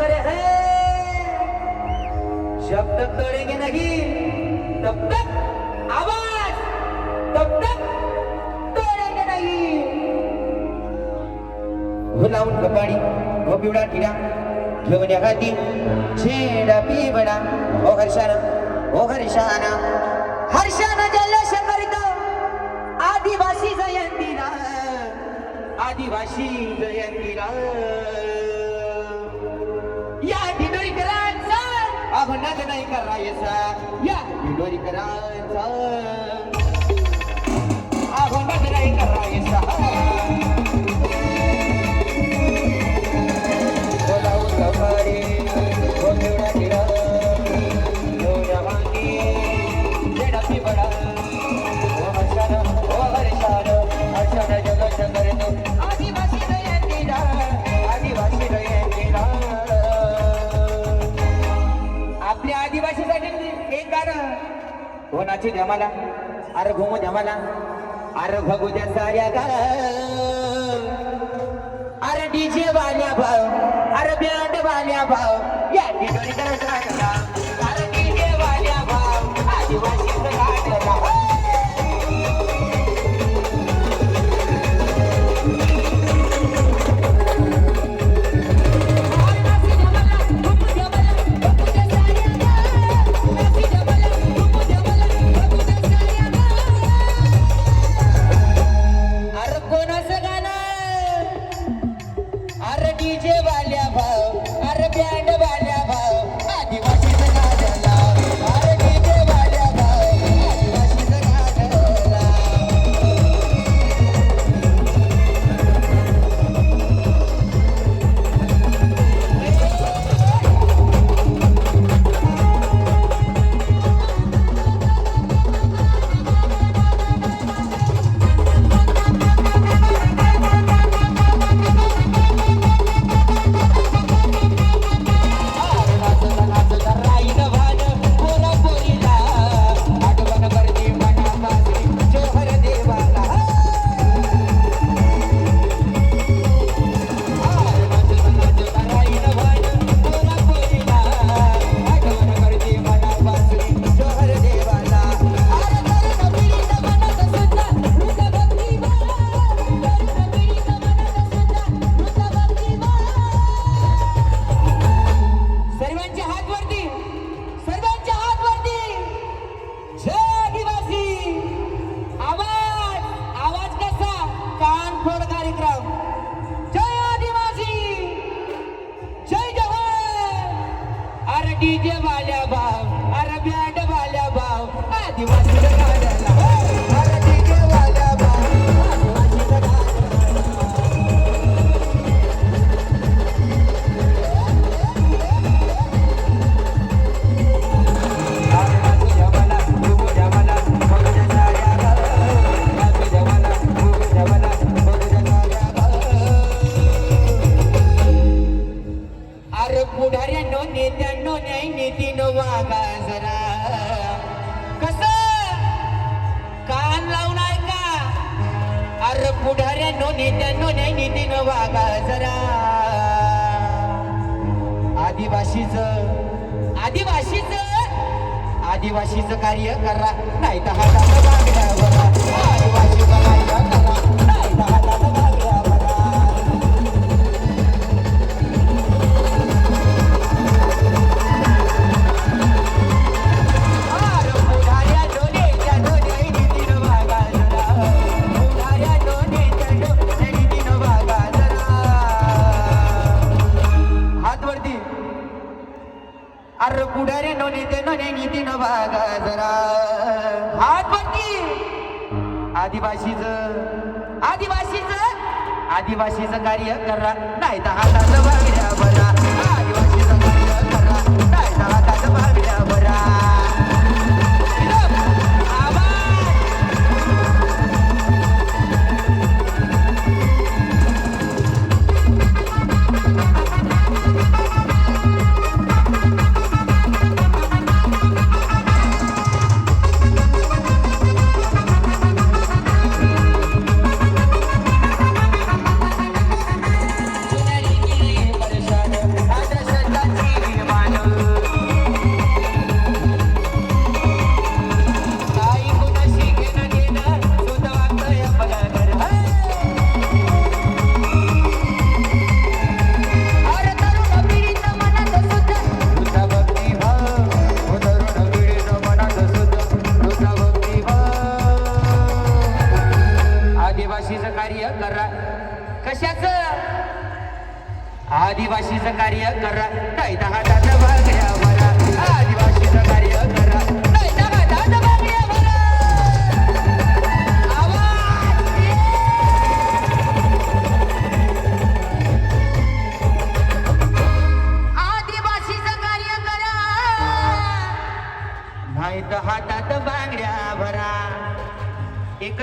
करे है जब तक तोड़ेंगे नहीं तब तक आवाज तब तक तोड़ेंगे नहीं भुलावून कपाडी हो पिवळा टिडा घेऊन या हाती छेडा पिवळा ओ हर्षाना हर्षाना जल्लोष करीत आदिवासी जयंतीला या ढिंडोरीकरांचा अभंडात नाही करायचा या ढिंडोरीकरांचा अभंडात नाही करायचा बोलावून कपाडी हो पिवळा टिडा घेऊन या हाती छेडा पिवळा ओ हर्षाना जल्लोष करीत आपल्या आदिवासीसाठी एक गाणं कोणाची जमाला अरे घुमू जमाला अरे भगू द्या साऱ्या गा अरे डीजे वाल्या भाव अरे बँड वाल्या भाव या टिटोरी करायचा अरे डीजे वाल्या भाव आदिवासी गाणं डीजे वाल्या भाव अरे बँड वाल्या भाव आदिवासी गाण्याला अरे डीजे वाल्या भाव अरे पुढाऱ्यांनो नेत्यांनो न्याय नीतीनो वागा जरा कसं कान लावून ऐका अरे पुढाऱ्यांनो नेत्यांनो न्याय नीतीनो वागा जरा आदिवासीचं कार्य करा नाही तर हातात मागण्यावर आदिवासीचं कार्य करा नाही तर हातात मागण्यावर अरे पुढारे नो नेते नो नीती न भागा जरा हात वरती आदिवासीचं कार्य करा नाही तर हातात मागण्या बरा आदिवासीचं कार्य करा नाही तर हातात मागण्या बरा आहेत हातात बांगड्या भरा एक